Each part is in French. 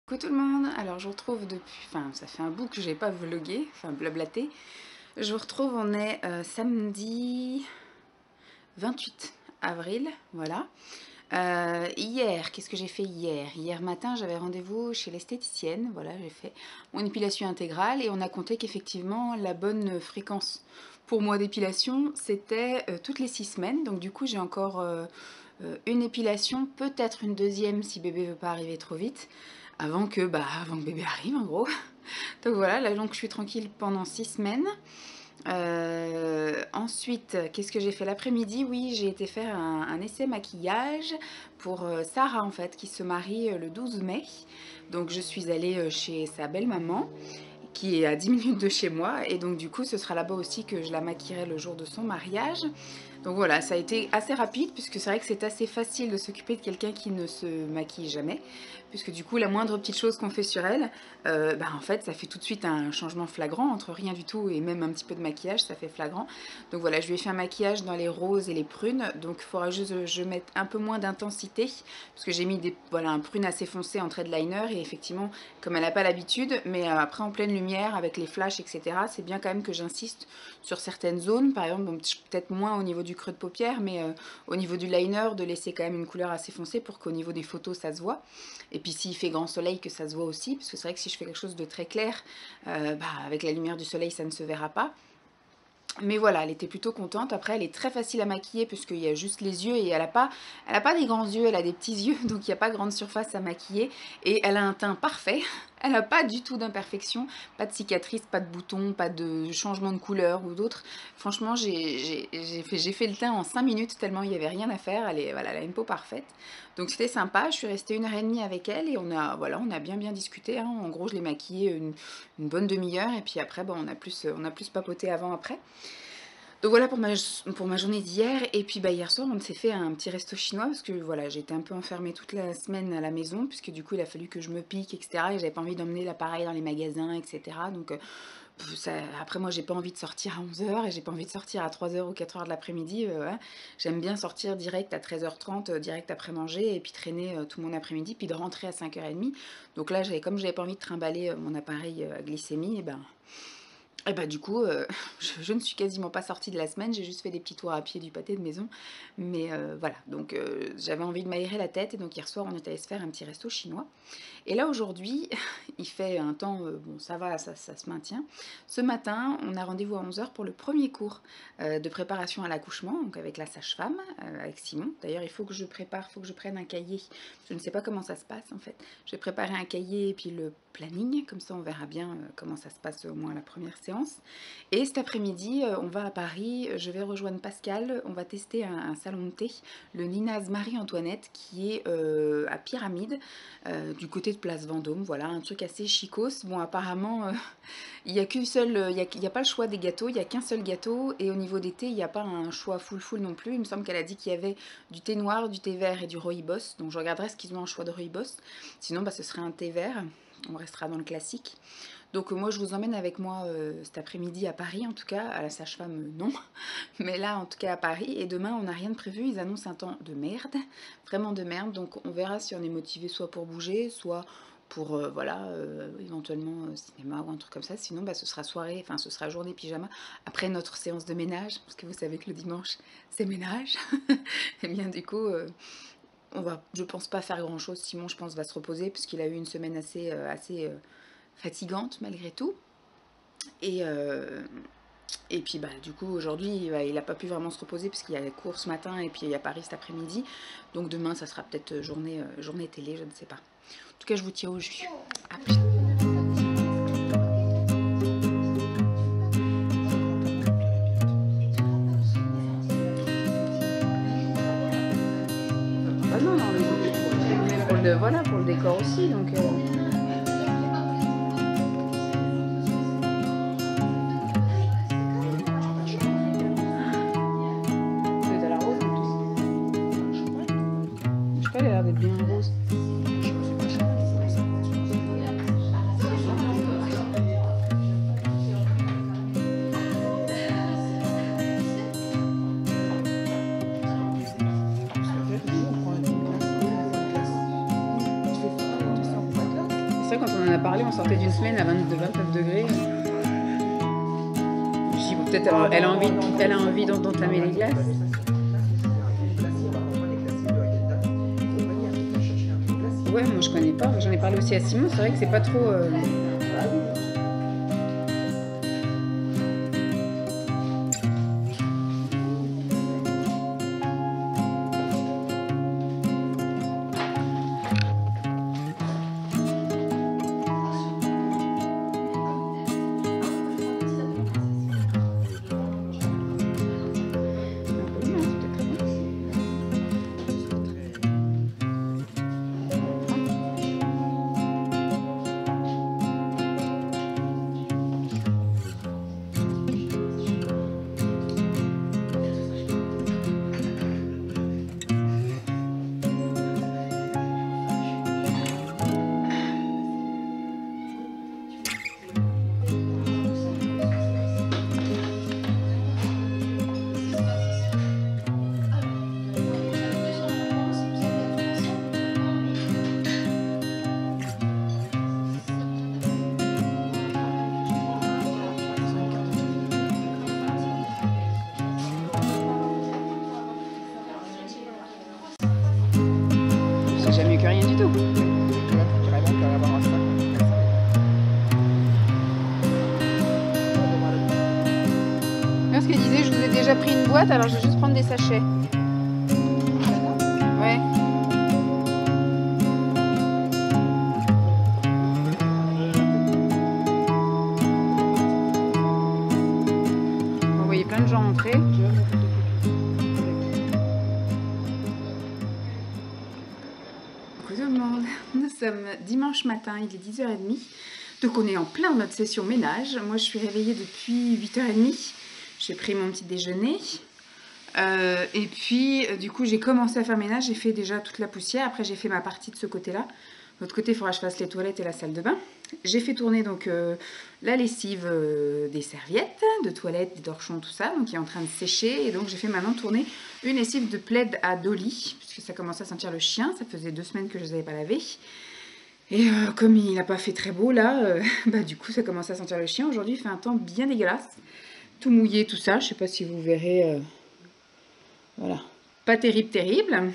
Coucou tout le monde, alors je vous retrouve depuis, enfin ça fait un bout que j'ai pas vlogué, enfin blablaté. Je vous retrouve, on est samedi 28 avril, voilà. Hier, qu'est-ce que j'ai fait hier? Hier matin, j'avais rendez-vous chez l'esthéticienne, voilà, j'ai fait mon épilation intégrale et on a compté qu'effectivement la bonne fréquence pour moi d'épilation, c'était toutes les 6 semaines. Donc du coup, j'ai encore une épilation, peut-être une deuxième si bébé veut pas arriver trop vite, avant que bébé arrive en gros. Donc voilà, là donc je suis tranquille pendant 6 semaines. Ensuite, qu'est-ce que j'ai fait l'après-midi? Oui, j'ai été faire un essai maquillage pour Sarah en fait, qui se marie le 12 mai. Donc je suis allée chez sa belle-maman, qui est à 10 minutes de chez moi. Et donc du coup, ce sera là-bas aussi que je la maquillerai le jour de son mariage. Donc voilà, ça a été assez rapide, puisque c'est vrai que c'est assez facile de s'occuper de quelqu'un qui ne se maquille jamais, puisque du coup, la moindre petite chose qu'on fait sur elle, en fait, ça fait tout de suite un changement flagrant, entre rien du tout et même un petit peu de maquillage, ça fait flagrant. Donc voilà, je lui ai fait un maquillage dans les roses et les prunes, donc il faudra juste que je mette un peu moins d'intensité, parce que j'ai mis un prune assez foncé en trait de liner, et effectivement, comme elle n'a pas l'habitude, mais après en pleine lumière, avec les flashs, etc., c'est bien quand même que j'insiste sur certaines zones, par exemple, bon, peut-être moins au niveau du creux de paupière, mais au niveau du liner, de laisser quand même une couleur assez foncée pour qu'au niveau des photos, ça se voit. Et puis s'il fait grand soleil, que ça se voit aussi, parce que c'est vrai que si je fais quelque chose de très clair, avec la lumière du soleil, ça ne se verra pas. Mais voilà, elle était plutôt contente. Après, elle est très facile à maquiller puisqu'il y a juste les yeux et elle a pas des grands yeux, elle a des petits yeux, donc il n'y a pas grande surface à maquiller. Et elle a un teint parfait. Elle n'a pas du tout d'imperfection, pas de cicatrices, pas de boutons, pas de changement de couleur ou d'autres. Franchement, j'ai fait le teint en 5 minutes tellement il n'y avait rien à faire. Elle a une peau parfaite. Donc c'était sympa. Je suis restée 1h30 avec elle et on a bien discuté, hein. En gros, je l'ai maquillée une bonne demi-heure et puis après, on a plus papoté avant après. Donc voilà pour ma journée d'hier. Et puis hier soir, on s'est fait un petit resto chinois parce que voilà, j'étais un peu enfermée toute la semaine à la maison puisque du coup, il a fallu que je me pique, etc. Et j'avais pas envie d'emmener l'appareil dans les magasins, etc. Donc après, moi, j'ai pas envie de sortir à 11h et j'ai pas envie de sortir à 3h ou 4h de l'après-midi. Hein. J'aime bien sortir direct à 13h30, direct après manger et puis traîner tout mon après-midi, puis de rentrer à 5h30. Donc là, comme j'avais pas envie de trimballer mon appareil à glycémie, du coup, je ne suis quasiment pas sortie de la semaine, j'ai juste fait des petits tours à pied du pâté de maison. Mais voilà, donc j'avais envie de m'aérer la tête et donc hier soir on est allé se faire un petit resto chinois. Et là aujourd'hui, il fait un temps, bon ça va, ça se maintient. Ce matin, on a rendez-vous à 11h pour le premier cours de préparation à l'accouchement, donc avec la sage-femme, avec Simon. D'ailleurs, il faut que je prenne un cahier. Je ne sais pas comment ça se passe en fait. Je vais préparer un cahier et puis le planning, comme ça on verra bien comment ça se passe au moins la première séance. Et cet après-midi, on va à Paris, je vais rejoindre Pascal, on va tester un salon de thé, le Nina's Marie-Antoinette, qui est à Pyramide, du côté de Place Vendôme, voilà, un truc assez chicos. Bon, apparemment, il n'y a qu'une seule, il y a pas le choix des gâteaux, il n'y a qu'un seul gâteau, et au niveau des thés, il n'y a pas un choix full non plus. Il me semble qu'elle a dit qu'il y avait du thé noir, du thé vert et du rooibos, donc je regarderai ce qu'ils ont en choix de rooibos, sinon ce serait un thé vert, on restera dans le classique. Donc moi je vous emmène avec moi cet après-midi à Paris, en tout cas, à la sage-femme non, mais là en tout cas à Paris, et demain on n'a rien de prévu, ils annoncent un temps de merde, vraiment de merde, donc on verra si on est motivé soit pour bouger, soit pour éventuellement cinéma ou un truc comme ça, sinon ce sera soirée, enfin ce sera journée pyjama, après notre séance de ménage, parce que vous savez que le dimanche c'est ménage, et bien du coup... je pense pas faire grand chose. Simon, je pense, va se reposer puisqu'il a eu une semaine assez fatigante malgré tout. Et, et puis du coup aujourd'hui il n'a pas pu vraiment se reposer puisqu'il y a les cours ce matin et puis il y a Paris cet après-midi. Donc demain ça sera peut-être journée télé, je ne sais pas. En tout cas je vous tiens au jus. À plus. Ah non, non, mais pour le décor aussi, donc... C'est à la rose en plus. Je sais pas, elle a l'air d'être bien rose. C'est vrai, quand on en a parlé, on sortait d'une semaine à 29 degrés. Je dis, bon, peut-être elle a envie d'entamer les glaces. Ouais, moi je connais pas. J'en ai parlé aussi à Simon. C'est vrai que c'est pas trop. C'est jamais mieux que rien du tout. Ce qu'elle disait, je vous ai déjà pris une boîte, alors je vais juste prendre des sachets. Ouais. Vous voyez plein de gens entrer. Coucou tout le monde, nous sommes dimanche matin, il est 10h30. Donc on est en plein dans notre session ménage. Moi je suis réveillée depuis 8h30. J'ai pris mon petit déjeuner. Et puis du coup j'ai commencé à faire ménage, j'ai fait déjà toute la poussière. Après j'ai fait ma partie de ce côté-là. De l'autre côté il faudra que je fasse les toilettes et la salle de bain. J'ai fait tourner donc la lessive des serviettes, de toilettes, des torchons, tout ça. Donc il est en train de sécher. Et donc j'ai fait maintenant tourner une lessive de plaid à Dolly. Puisque ça commençait à sentir le chien. Ça faisait 2 semaines que je ne les avais pas lavés. Et comme il n'a pas fait très beau là, bah, du coup ça commence à sentir le chien. Aujourd'hui il fait un temps bien dégueulasse. Tout mouillé, tout ça. Je ne sais pas si vous verrez. Voilà. Pas terrible, terrible.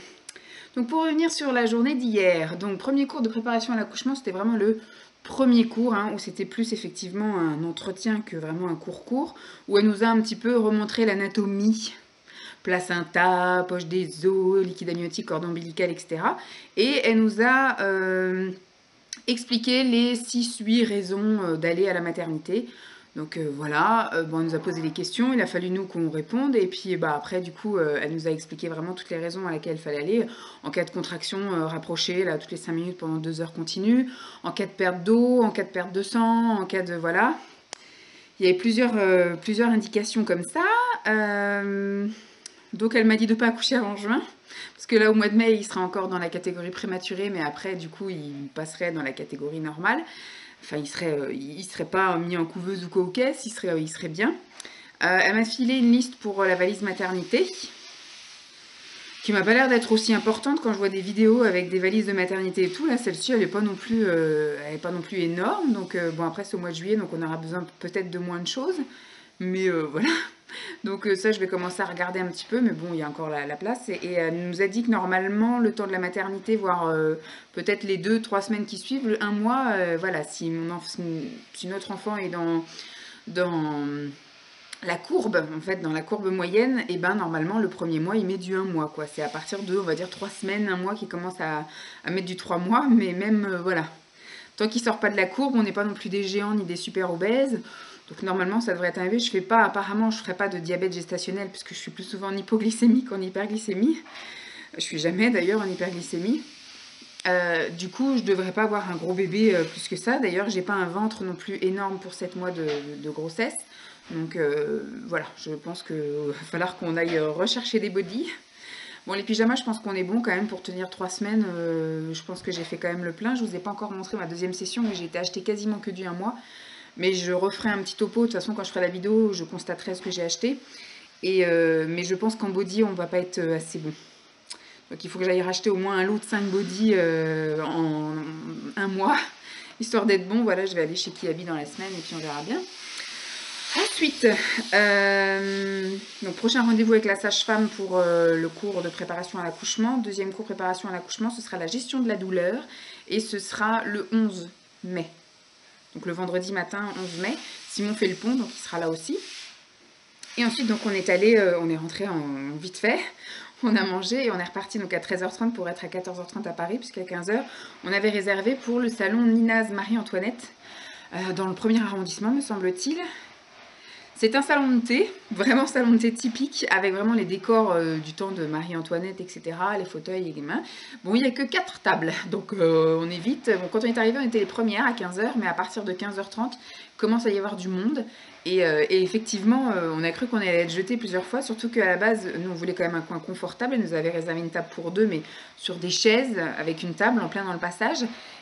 Donc pour revenir sur la journée d'hier. Donc premier cours de préparation à l'accouchement, c'était vraiment le premier cours, hein, où c'était plus effectivement un entretien que vraiment un cours, où elle nous a un petit peu remontré l'anatomie. Placenta, poche des os, liquide amniotique, cordon ombilical, etc. Et elle nous a expliqué les 6-8 raisons d'aller à la maternité. Donc voilà, bon, elle nous a posé des questions, il a fallu nous qu'on réponde. Et puis bah, après, du coup, elle nous a expliqué vraiment toutes les raisons à laquelle il fallait aller. En cas de contraction rapprochée, là, toutes les 5 minutes pendant 2 heures continues. En cas de perte d'eau, en cas de perte de sang, en cas de... Voilà. Il y avait plusieurs indications comme ça. Donc elle m'a dit de ne pas accoucher avant juin, parce que là au mois de mai il sera encore dans la catégorie prématurée, mais après du coup il passerait dans la catégorie normale. Enfin il serait pas mis en couveuse ou co-caisse, il serait bien. Elle m'a filé une liste pour la valise maternité, qui m'a pas l'air d'être aussi importante quand je vois des vidéos avec des valises de maternité et tout. Là celle-ci elle est pas non plus énorme, donc bon après c'est au mois de juillet, donc on aura besoin peut-être de moins de choses, mais voilà. Donc ça je vais commencer à regarder un petit peu, mais bon il y a encore la place. Et elle nous a dit que normalement le temps de la maternité, voire peut-être les 2-3 semaines qui suivent, un mois, voilà, si notre enfant est dans la courbe, en fait dans la courbe moyenne, et ben normalement le premier mois il met du 1 mois quoi. C'est à partir de on va dire 3 semaines, 1 mois qui commence à mettre du 3 mois, mais même voilà. Tant qu'il sort pas de la courbe, on n'est pas non plus des géants ni des super obèses. Donc normalement ça devrait être arrivé. Apparemment je ferai pas de diabète gestationnel puisque je suis plus souvent en hypoglycémie qu'en hyperglycémie. Je suis jamais d'ailleurs en hyperglycémie. Du coup je devrais pas avoir un gros bébé plus que ça. D'ailleurs j'ai pas un ventre non plus énorme pour 7 mois de grossesse. Donc voilà, je pense qu'il va falloir qu'on aille rechercher des bodys. Bon, les pyjamas, je pense qu'on est bon quand même pour tenir 3 semaines. Je pense que j'ai fait quand même le plein. Je vous ai pas encore montré ma deuxième session, mais j'ai été acheter quasiment que du 1 mois. Mais je referai un petit topo. De toute façon, quand je ferai la vidéo, je constaterai ce que j'ai acheté. Mais je pense qu'en body, on va pas être assez bon. Donc il faut que j'aille racheter au moins un lot de 5 body en 1 mois. histoire d'être bon, voilà, je vais aller chez Kiabi dans la semaine et puis on verra bien. Ensuite, donc prochain rendez-vous avec la sage-femme pour le cours de préparation à l'accouchement. Deuxième cours préparation à l'accouchement, ce sera la gestion de la douleur et ce sera le 11 mai. Donc le vendredi matin 11 mai. Simon fait le pont, donc il sera là aussi. Et ensuite, donc on est rentré en vite fait. On a mangé et on est reparti donc à 13h30 pour être à 14h30 à Paris, puisqu'à 15h, on avait réservé pour le salon Ninaz Marie-Antoinette, dans le premier arrondissement, me semble-t-il. C'est un salon de thé, vraiment salon de thé typique, avec vraiment les décors du temps de Marie-Antoinette, etc., les fauteuils et les mains. Bon, il n'y a que 4 tables, donc on est vite. Bon, quand on est arrivé, on était les premières à 15h, mais à partir de 15h30, commence à y avoir du monde. Et effectivement, on a cru qu'on allait être jeté plusieurs fois, surtout qu'à la base, nous, on voulait quand même un coin confortable. Elle nous avait réservé une table pour 2, mais sur des chaises, avec une table en plein dans le passage.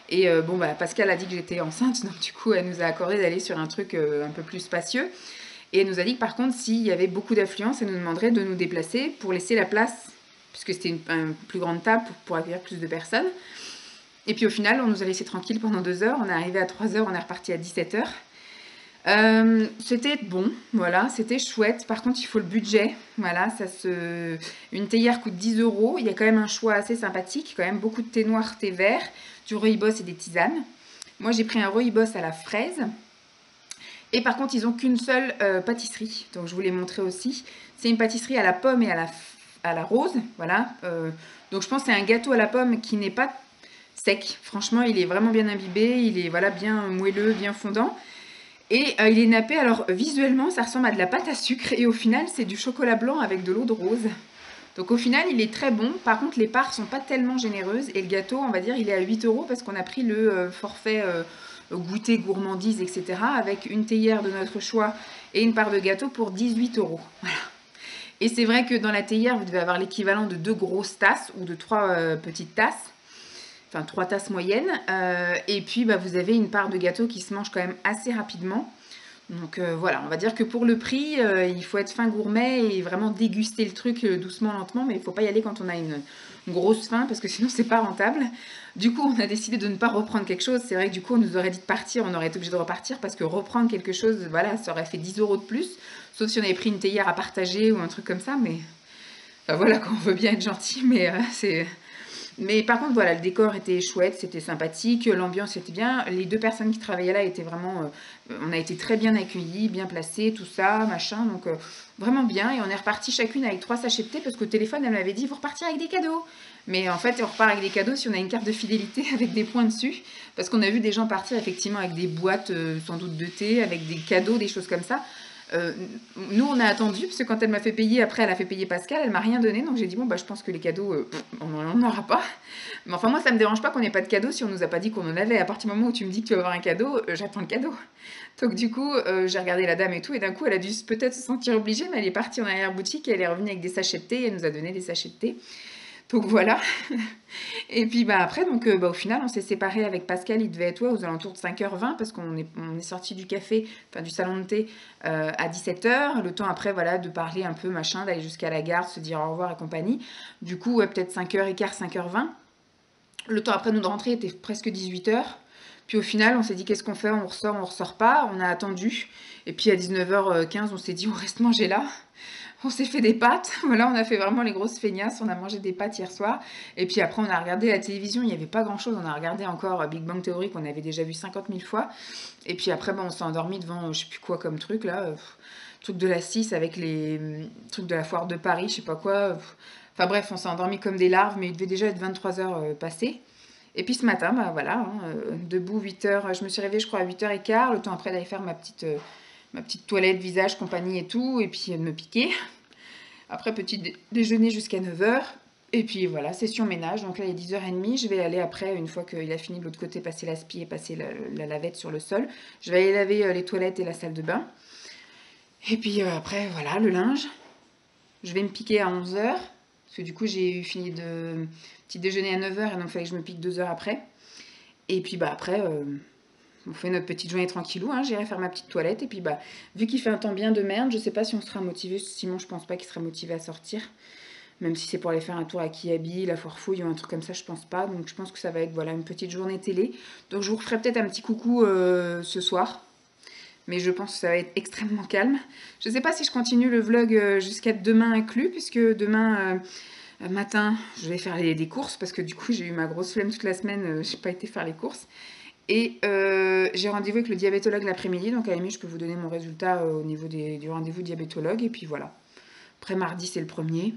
Et bon, bah, Pascal a dit que j'étais enceinte, donc du coup, elle nous a accordé d'aller sur un truc un peu plus spacieux. Et elle nous a dit que par contre, s'il y avait beaucoup d'affluence, elle nous demanderait de nous déplacer pour laisser la place, puisque c'était une plus grande table pour accueillir plus de personnes. Et puis au final, on nous a laissé tranquille pendant 2 heures. On est arrivé à 3 heures, on est reparti à 17h. C'était bon, voilà, c'était chouette. Par contre, il faut le budget. Voilà, une théière coûte 10 €. Il y a quand même un choix assez sympathique, quand même beaucoup de thé noir, thé vert, du rooibos et des tisanes. Moi, j'ai pris un rooibos à la fraise. Et par contre, ils n'ont qu'une seule pâtisserie. Donc, je vous l'ai montré aussi. C'est une pâtisserie à la pomme et à la rose. Voilà. Donc, je pense que c'est un gâteau à la pomme qui n'est pas sec. Franchement, il est vraiment bien imbibé. Il est voilà, bien moelleux, bien fondant. Et il est nappé. Alors, visuellement, ça ressemble à de la pâte à sucre. Et au final, c'est du chocolat blanc avec de l'eau de rose. Donc, au final, il est très bon. Par contre, les parts sont pas tellement généreuses. Et le gâteau, on va dire, il est à 8 € parce qu'on a pris le forfait goûter, gourmandise, etc. avec une théière de notre choix et une part de gâteau pour 18 €. Voilà. Et c'est vrai que dans la théière, vous devez avoir l'équivalent de 2 grosses tasses ou de 3 petites tasses. Enfin, 3 tasses moyennes. Et puis, bah, vous avez une part de gâteau qui se mange quand même assez rapidement. Donc voilà, on va dire que pour le prix, il faut être fin gourmet et vraiment déguster le truc doucement, lentement, mais il ne faut pas y aller quand on a une grosse faim parce que sinon c'est pas rentable. Du coup, on a décidé de ne pas reprendre quelque chose. C'est vrai que du coup, on nous aurait dit de partir, on aurait été obligé de repartir parce que reprendre quelque chose, voilà, ça aurait fait 10 € de plus. Sauf si on avait pris une théière à partager ou un truc comme ça, mais enfin, voilà, quand on veut bien être gentil, mais c'est... Mais par contre, voilà, le décor était chouette, c'était sympathique, l'ambiance était bien. Les 2 personnes qui travaillaient là étaient vraiment... on a été très bien accueillis, bien placés, tout ça, machin. Donc, vraiment bien. Et on est reparti chacune avec 3 sachets de thé parce qu'au téléphone, elle m'avait dit, vous repartir avec des cadeaux. Mais en fait, on repart avec des cadeaux si on a une carte de fidélité avec des points dessus. Parce qu'on a vu des gens partir effectivement avec des boîtes, sans doute de thé, avec des cadeaux, des choses comme ça. Nous on a attendu parce que quand elle m'a fait payer, après elle a fait payer Pascal, elle m'a rien donné, donc j'ai dit bon bah je pense que les cadeaux on n'en aura pas, mais enfin moi ça me dérange pas qu'on ait pas de cadeau si on nous a pas dit qu'on en avait. À partir du moment où tu me dis que tu vas avoir un cadeau, j'attends le cadeau. Donc du coup j'ai regardé la dame et tout, et d'un coup elle a dû peut-être se sentir obligée, mais elle est partie en arrière boutique et elle est revenue avec des sachets de thé et elle nous a donné des sachets de thé. Donc voilà. Et puis bah après, donc bah, au final, on s'est séparés avec Pascal, il devait être aux alentours de 5h20 parce qu'on est sorti du café, enfin du salon de thé à 17h. Le temps après, voilà, de parler un peu, machin, d'aller jusqu'à la gare, se dire au revoir et compagnie. Du coup, peut-être 5h15, 5h20. Le temps après nous de rentrer était presque 18h. Puis au final, on s'est dit qu'est-ce qu'on fait? On ressort pas. On a attendu. Et puis à 19h15, on s'est dit on reste manger là. On s'est fait des pâtes, voilà, on a fait vraiment les grosses feignasses, on a mangé des pâtes hier soir, et puis après on a regardé la télévision, il n'y avait pas grand chose, on a regardé encore Big Bang Theory qu'on avait déjà vu 50 000 fois, et puis après on s'est endormi devant je sais plus quoi comme truc là, truc de la 6 avec les trucs de la foire de Paris, je sais pas quoi, enfin bref, on s'est endormi comme des larves, mais il devait déjà être 23h passé. Et puis ce matin, bah voilà, debout 8h, je me suis réveillée je crois à 8h15, le temps après d'aller faire ma petite toilette, visage, compagnie et tout, et puis de me piquer. Après, petit déjeuner jusqu'à 9h. Et puis voilà, session ménage. Donc là, il est 10h30. Je vais aller après, une fois qu'il a fini de l'autre côté, passer l'aspi et passer la lavette sur le sol. Je vais aller laver les toilettes et la salle de bain. Et puis après, voilà, le linge. Je vais me piquer à 11h. Parce que du coup, j'ai eu fini de petit déjeuner à 9h. Et donc, il fallait que je me pique 2 heures après. Et puis bah après... on fait notre petite journée tranquillou, hein. J'irai faire ma petite toilette. Et puis, bah, vu qu'il fait un temps bien de merde, je sais pas si on sera motivé. Simon, je pense pas qu'il sera motivé à sortir. Même si c'est pour aller faire un tour à Kiabi, la Foire Fouille ou un truc comme ça, je pense pas. Donc je pense que ça va être voilà, une petite journée télé. Donc je vous referai peut-être un petit coucou ce soir. Mais je pense que ça va être extrêmement calme. Je sais pas si je continue le vlog jusqu'à demain inclus, puisque demain matin, je vais faire des courses, parce que du coup j'ai eu ma grosse flemme toute la semaine, j'ai pas été faire les courses. Et j'ai rendez-vous avec le diabétologue l'après-midi, donc à la limite je peux vous donner mon résultat au niveau du rendez-vous diabétologue, et puis voilà. Après mardi c'est le premier,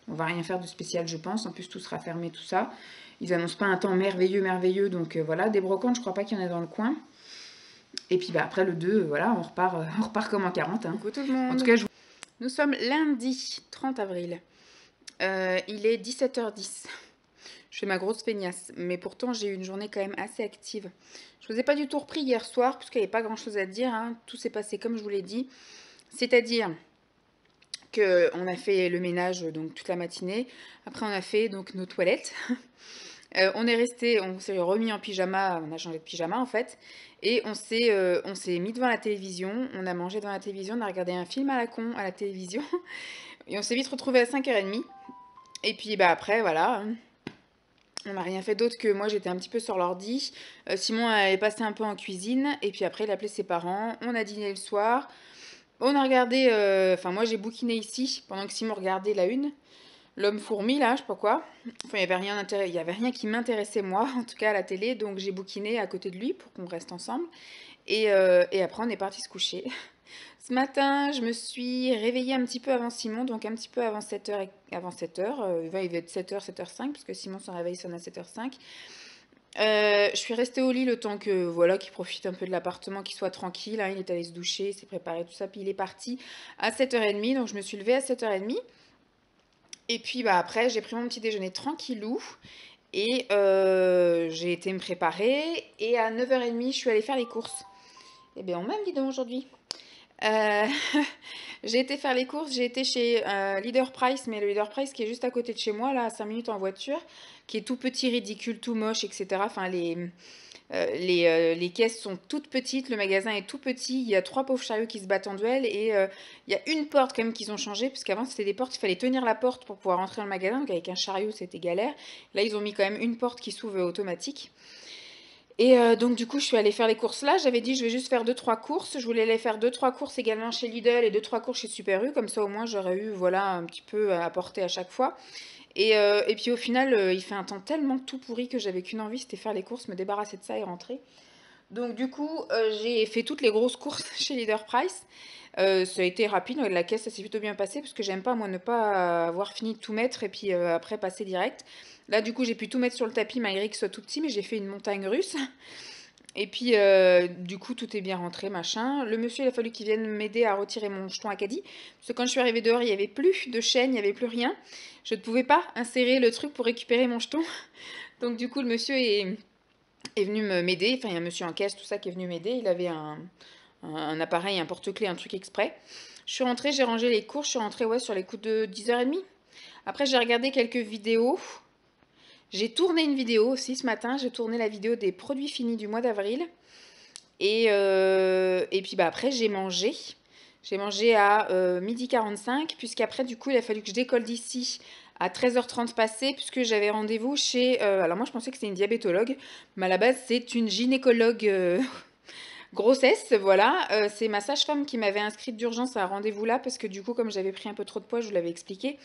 on va rien faire de spécial je pense, en plus tout sera fermé tout ça. Ils annoncent pas un temps merveilleux, donc voilà, des brocantes je crois pas qu'il y en a dans le coin. Et puis bah, après le 2, voilà, on repart comme en 40. Hein. Coucou tout le monde. En tout cas, nous sommes lundi 30 avril. Il est 17h10. Je fais ma grosse feignasse. Mais pourtant, j'ai eu une journée quand même assez active. Je ne vous ai pas du tout repris hier soir, puisqu'il n'y avait pas grand-chose à dire. Hein. Tout s'est passé comme je vous l'ai dit. C'est-à-dire qu'on a fait le ménage donc toute la matinée. Après, on a fait donc nos toilettes. On s'est remis en pyjama, on a changé de pyjama en fait, et on s'est mis devant la télévision, on a mangé devant la télévision, on a regardé un film à la con à la télévision, et on s'est vite retrouvé à 5h30, et puis bah après voilà, on n'a rien fait d'autre que moi j'étais un petit peu sur l'ordi, Simon est passé un peu en cuisine, et puis après il a appelé ses parents, on a dîné le soir, on a regardé, enfin moi j'ai bouquiné ici, pendant que Simon regardait la une, L'homme fourmi, là, je sais pas quoi. Enfin, il y avait rien qui m'intéressait, moi, en tout cas à la télé. Donc, j'ai bouquiné à côté de lui pour qu'on reste ensemble. Et après, on est parti se coucher. Ce matin, je me suis réveillée un petit peu avant Simon, donc un petit peu avant 7h. Avant 7h. Il va être 7h, 7h05, parce que Simon, son réveil sonne à 7h05. Je suis restée au lit le temps que, voilà, qu'il profite un peu de l'appartement, qu'il soit tranquille. Hein. Il est allé se doucher, il s'est préparé, tout ça. Puis il est parti à 7h30, donc je me suis levée à 7h30. Et puis bah, après, j'ai pris mon petit déjeuner tranquillou et j'ai été me préparer. Et à 9h30, je suis allée faire les courses. Eh bien, on m'a dit donc aujourd'hui. Euh, j'ai été faire les courses, j'ai été chez Leader Price, mais le Leader Price qui est juste à côté de chez moi, là, à 5 minutes en voiture, qui est tout petit, ridicule, tout moche, etc. Enfin, les caisses sont toutes petites, le magasin est tout petit, il y a 3 pauvres chariots qui se battent en duel et il y a une porte quand même qu'ils ont changé, parce qu'avant c'était des portes, il fallait tenir la porte pour pouvoir rentrer dans le magasin, donc avec un chariot c'était galère. Là ils ont mis quand même une porte qui s'ouvre automatique. Et donc du coup je suis allée faire les courses là, j'avais dit je vais juste faire 2-3 courses, je voulais aller faire 2-3 courses également chez Lidl et 2-3 courses chez Super U, comme ça au moins j'aurais eu voilà un petit peu à apporter à chaque fois. Et puis au final, il fait un temps tellement tout pourri que j'avais qu'une envie, c'était faire les courses, me débarrasser de ça et rentrer. Donc du coup, j'ai fait toutes les grosses courses chez Leader Price. Ça a été rapide, la caisse ça s'est plutôt bien passé parce que j'aime pas moi ne pas avoir fini de tout mettre et puis après passer direct. Là du coup j'ai pu tout mettre sur le tapis malgré que ce soit tout petit mais j'ai fait une montagne russe. Et puis, du coup, tout est bien rentré, machin. Le monsieur, il a fallu qu'il vienne m'aider à retirer mon jeton Acadie. Parce que quand je suis arrivée dehors, il n'y avait plus de chaîne, il n'y avait plus rien. Je ne pouvais pas insérer le truc pour récupérer mon jeton. Donc, du coup, le monsieur est venu m'aider. Enfin, il y a un monsieur en caisse, tout ça, qui est venu m'aider. Il avait un appareil, un porte-clés, un truc exprès. Je suis rentrée, j'ai rangé les courses. Je suis rentrée, ouais, sur les coups de 10h30. Après, j'ai regardé quelques vidéos. J'ai tourné une vidéo aussi ce matin, j'ai tourné la vidéo des produits finis du mois d'avril. Et puis bah, après, j'ai mangé. J'ai mangé à 12h45, puisqu'après, du coup, il a fallu que je décolle d'ici à 13h30 passé, puisque j'avais rendez-vous chez... alors moi, je pensais que c'était une diabétologue, mais à la base, c'est une gynécologue grossesse, voilà. C'est ma sage-femme qui m'avait inscrite d'urgence à un rendez-vous là, parce que du coup, comme j'avais pris un peu trop de poids, je vous l'avais expliqué.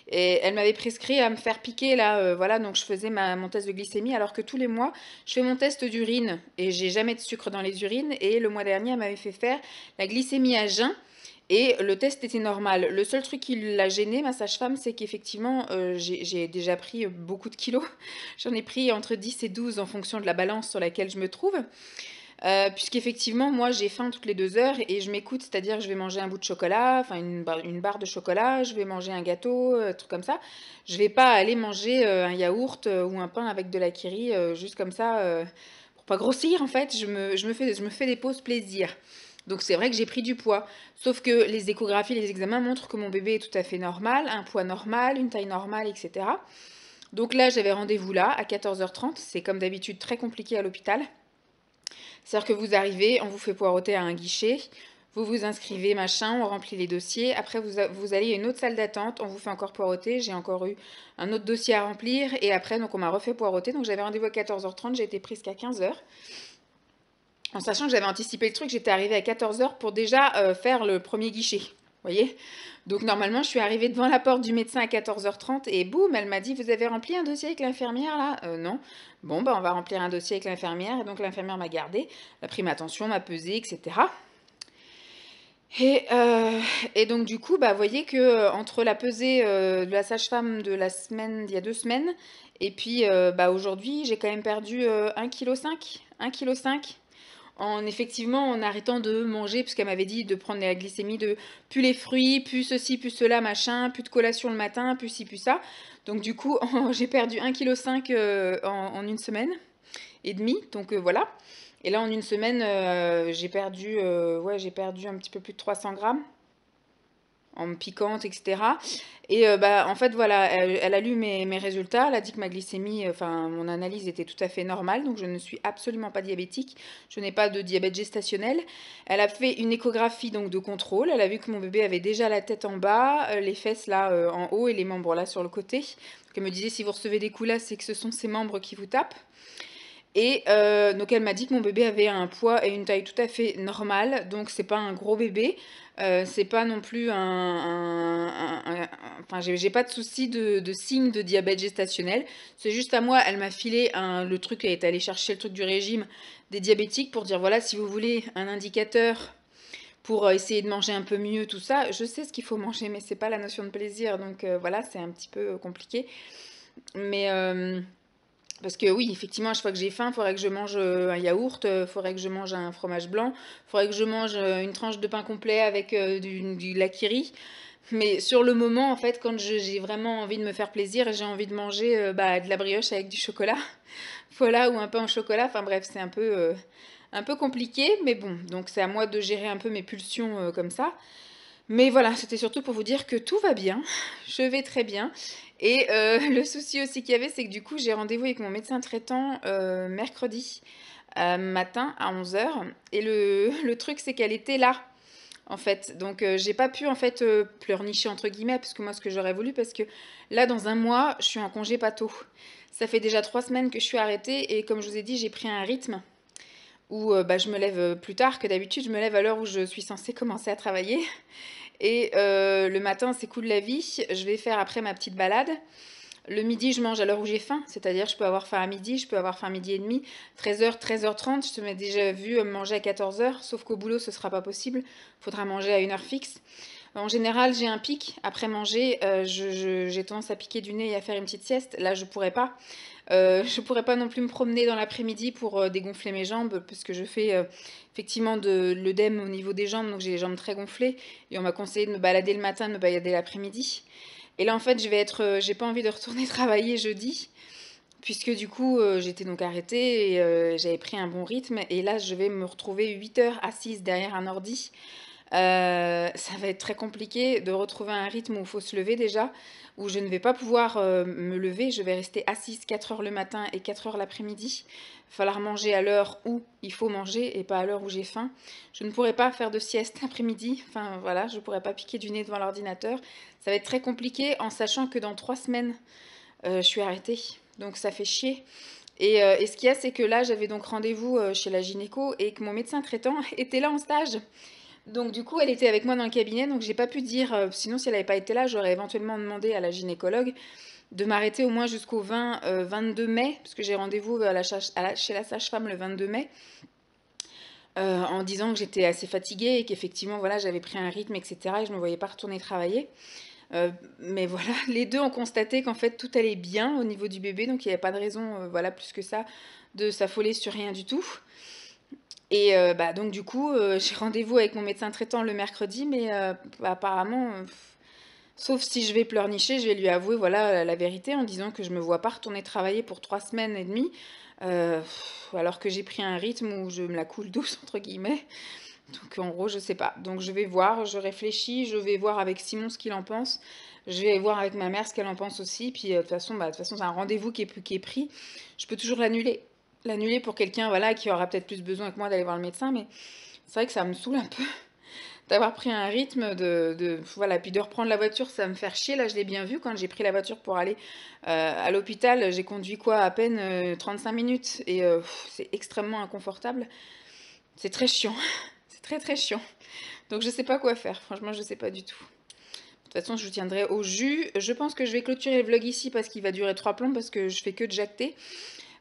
Et elle m'avait prescrit à me faire piquer là, voilà, donc je faisais mon test de glycémie, alors que tous les mois, je fais mon test d'urine et j'ai jamais de sucre dans les urines. Et le mois dernier, elle m'avait fait faire la glycémie à jeun et le test était normal. Le seul truc qui l'a gêné, ma sage-femme, c'est qu'effectivement, j'ai déjà pris beaucoup de kilos. J'en ai pris entre 10 et 12 en fonction de la balance sur laquelle je me trouve. Puisqu'effectivement, moi, j'ai faim toutes les 2 heures et je m'écoute, c'est-à-dire que je vais manger un bout de chocolat, enfin une barre de chocolat, je vais manger un gâteau, un truc comme ça. Je vais pas aller manger un yaourt ou un pain avec de la kiri, juste comme ça, pour pas grossir en fait. Je me fais des pauses plaisir. Donc c'est vrai que j'ai pris du poids. Sauf que les échographies, les examens montrent que mon bébé est tout à fait normal, un poids normal, une taille normale, etc. Donc là, j'avais rendez-vous là à 14h30. C'est comme d'habitude très compliqué à l'hôpital. C'est-à-dire que vous arrivez, on vous fait poireauter à un guichet, vous vous inscrivez, machin, on remplit les dossiers. Après, vous allez à une autre salle d'attente, on vous fait encore poireauter. J'ai encore eu un autre dossier à remplir. Et après, donc on m'a refait poireauter. Donc j'avais rendez-vous à 14h30, j'ai été prise qu'à 15h. En sachant que j'avais anticipé le truc, j'étais arrivée à 14h pour déjà faire le premier guichet. Vous voyez? Donc normalement, je suis arrivée devant la porte du médecin à 14h30 et boum, elle m'a dit, vous avez rempli un dossier avec l'infirmière là? Non. Bon, bah on va remplir un dossier avec l'infirmière. Et donc l'infirmière m'a gardée, elle a pris ma tension, m'a pesée, etc. Et, euh, et donc du coup, bah, vous voyez que entre la pesée de la sage-femme de la semaine, d'il y a 2 semaines, et puis bah, aujourd'hui, j'ai quand même perdu 1,5 kg. 1,5 kg effectivement en arrêtant de manger, puisqu'elle m'avait dit de prendre la glycémie de plus les fruits, plus ceci, plus cela, machin, plus de collation le matin, plus ci, plus ça. Donc du coup, j'ai perdu 1,5 kg en 1 semaine et demie, donc voilà. Et là, en 1 semaine, j'ai perdu un petit peu plus de 300 grammes en me piquante, etc. Et bah, en fait, voilà, elle a lu mes résultats, elle a dit que ma glycémie, enfin, mon analyse était tout à fait normale, donc je ne suis absolument pas diabétique, je n'ai pas de diabète gestationnel. Elle a fait une échographie donc de contrôle, elle a vu que mon bébé avait déjà la tête en bas, les fesses là en haut et les membres là sur le côté. Donc elle me disait, si vous recevez des coups là, c'est que ce sont ces membres qui vous tapent. Et donc elle m'a dit que mon bébé avait un poids et une taille tout à fait normale, donc c'est pas un gros bébé, c'est pas non plus enfin j'ai pas de souci de signe de diabète gestationnel, c'est juste à moi, elle m'a filé le truc, elle est allée chercher le truc du régime des diabétiques pour dire voilà, si vous voulez un indicateur pour essayer de manger un peu mieux, tout ça, je sais ce qu'il faut manger, mais c'est pas la notion de plaisir, donc voilà, c'est un petit peu compliqué, mais... parce que oui, effectivement, à chaque fois que j'ai faim, il faudrait que je mange un yaourt, il faudrait que je mange un fromage blanc, il faudrait que je mange une tranche de pain complet avec du lakiri. Mais sur le moment, en fait, quand j'ai vraiment envie de me faire plaisir, j'ai envie de manger bah, de la brioche avec du chocolat, voilà, ou un pain au chocolat. Enfin bref, c'est un peu compliqué, mais bon, donc c'est à moi de gérer un peu mes pulsions comme ça. Mais voilà, c'était surtout pour vous dire que tout va bien, je vais très bien. Et le souci aussi qu'il y avait, c'est que du coup, j'ai rendez-vous avec mon médecin traitant mercredi matin à 11h. Et le truc, c'est qu'elle était là, en fait. Donc, j'ai pas pu, en fait, pleurnicher, entre guillemets, parce que moi, ce que j'aurais voulu, parce que là, dans un mois, je suis en congé pato. Ça fait déjà 3 semaines que je suis arrêtée, et comme je vous ai dit, j'ai pris un rythme où bah, je me lève plus tard que d'habitude. Je me lève à l'heure où je suis censée commencer à travailler. Et le matin, c'est cool la vie. Je vais faire après ma petite balade. Le midi, je mange à l'heure où j'ai faim. C'est-à-dire, je peux avoir faim à midi, je peux avoir faim à midi et demi. 13h, 13h30, je te m'ai déjà vu manger à 14h. Sauf qu'au boulot, ce sera pas possible. Il faudra manger à une heure fixe. En général, j'ai un pic. Après manger, j'ai tendance à piquer du nez et à faire une petite sieste. Là, je pourrais pas. Je pourrais pas non plus me promener dans l'après-midi pour dégonfler mes jambes, parce que je fais effectivement de l'œdème au niveau des jambes, donc j'ai les jambes très gonflées. Et on m'a conseillé de me balader le matin, de me balader l'après-midi. Et là, en fait, j'ai pas envie de retourner travailler jeudi, puisque du coup, j'étais donc arrêtée et j'avais pris un bon rythme. Et là, je vais me retrouver 8 heures assise derrière un ordi. Ça va être très compliqué de retrouver un rythme où il faut se lever déjà, où je ne vais pas pouvoir me lever, je vais rester assise 4 heures le matin et 4 heures l'après-midi. Il va falloir manger à l'heure où il faut manger et pas à l'heure où j'ai faim. Je ne pourrai pas faire de sieste l'après-midi, enfin voilà, je ne pourrai pas piquer du nez devant l'ordinateur. Ça va être très compliqué en sachant que dans 3 semaines, je suis arrêtée. Donc ça fait chier. Et ce qu'il y a, c'est que là, j'avais donc rendez-vous chez la gynéco et que mon médecin traitant était là en stage. Donc du coup, elle était avec moi dans le cabinet, donc j'ai pas pu dire, sinon si elle n'avait pas été là, j'aurais éventuellement demandé à la gynécologue de m'arrêter au moins jusqu'au 22 mai, parce que j'ai rendez-vous chez la sage-femme le 22 mai, en disant que j'étais assez fatiguée et qu'effectivement, voilà, j'avais pris un rythme, etc. et je ne me voyais pas retourner travailler. Mais voilà, les deux ont constaté qu'en fait tout allait bien au niveau du bébé, donc il n'y avait pas de raison, voilà, plus que ça, de s'affoler sur rien du tout. Et bah, donc du coup, j'ai rendez-vous avec mon médecin traitant le mercredi, mais bah, apparemment, sauf si je vais pleurnicher, je vais lui avouer voilà la vérité en disant que je me vois pas retourner travailler pour 3 semaines et demie, alors que j'ai pris un rythme où je me la coule douce entre guillemets. Donc en gros, je sais pas. Donc je vais voir, je réfléchis, je vais voir avec Simon ce qu'il en pense. Je vais voir avec ma mère ce qu'elle en pense aussi. Puis de toute façon, c'est un rendez-vous qui est pris. Je peux toujours l'annuler. L'annuler pour quelqu'un voilà, qui aura peut-être plus besoin que moi d'aller voir le médecin. Mais c'est vrai que ça me saoule un peu. d'avoir pris un rythme voilà, puis de reprendre la voiture, ça va me faire chier. Là, je l'ai bien vu quand j'ai pris la voiture pour aller à l'hôpital. J'ai conduit quoi, à peine 35 minutes et c'est extrêmement inconfortable. C'est très chiant. C'est très très chiant. Donc je sais pas quoi faire. Franchement, je sais pas du tout. De toute façon, je vous tiendrai au jus. Je pense que je vais clôturer le vlog ici parce qu'il va durer 3 plombs parce que je fais que de jacter.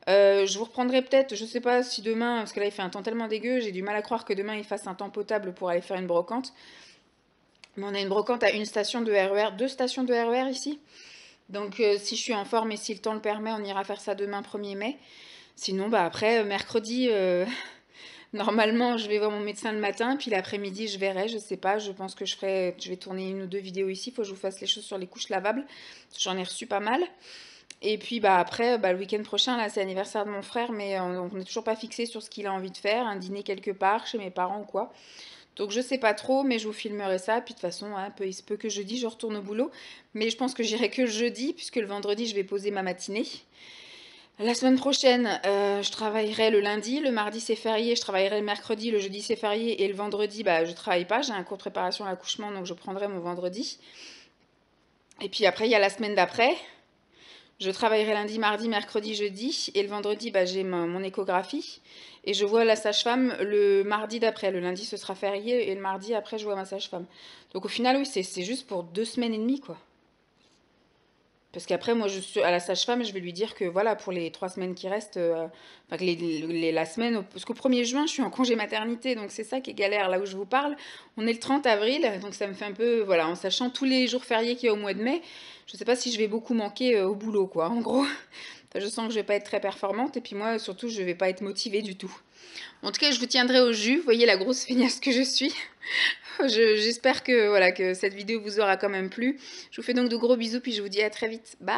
Je vous reprendrai peut-être, je sais pas si demain, parce que là il fait un temps tellement dégueu, j'ai du mal à croire que demain il fasse un temps potable pour aller faire une brocante. Mais on a une brocante à une station de RER, 2 stations de RER ici. Donc si je suis en forme et si le temps le permet, on ira faire ça demain 1er mai. Sinon, bah après, mercredi, normalement je vais voir mon médecin le matin, puis l'après-midi je verrai, je sais pas, je pense que je vais tourner 1 ou 2 vidéos ici, il faut que je vous fasse les choses sur les couches lavables. J'en ai reçu pas mal. Et puis bah après, bah, le week-end prochain, là c'est l'anniversaire de mon frère, mais on n'est toujours pas fixé sur ce qu'il a envie de faire, un dîner quelque part, chez mes parents ou quoi. Donc je sais pas trop, mais je vous filmerai ça. Puis de toute façon, hein, il se peut que jeudi je retourne au boulot. Mais je pense que j'irai que le jeudi, puisque le vendredi je vais poser ma matinée. La semaine prochaine, je travaillerai le lundi, le mardi c'est férié, je travaillerai le mercredi, le jeudi c'est férié, et le vendredi, bah, je travaille pas, j'ai un cours de préparation à l'accouchement, donc je prendrai mon vendredi. Et puis après, il y a la semaine d'après. Je travaillerai lundi, mardi, mercredi, jeudi. Et le vendredi, bah, j'ai mon échographie. Et je vois la sage-femme le mardi d'après. Le lundi, ce sera férié. Et le mardi, après, je vois ma sage-femme. Donc au final, oui, c'est juste pour 2 semaines et demie, quoi. Parce qu'après, moi, je suis à la sage-femme, je vais lui dire que voilà, pour les 3 semaines qui restent, enfin, que la semaine, parce qu'au 1er juin, je suis en congé maternité, donc c'est ça qui est galère, là où je vous parle. On est le 30 avril, donc ça me fait un peu, voilà, en sachant tous les jours fériés qu'il y a au mois de mai, je sais pas si je vais beaucoup manquer au boulot, quoi, en gros. Enfin, je sens que je vais pas être très performante, et puis moi, surtout, je vais pas être motivée du tout. En tout cas, je vous tiendrai au jus, vous voyez la grosse feignasse que je suis. J'espère que, voilà, que cette vidéo vous aura quand même plu. Je vous fais donc de gros bisous, puis je vous dis à très vite. Bye!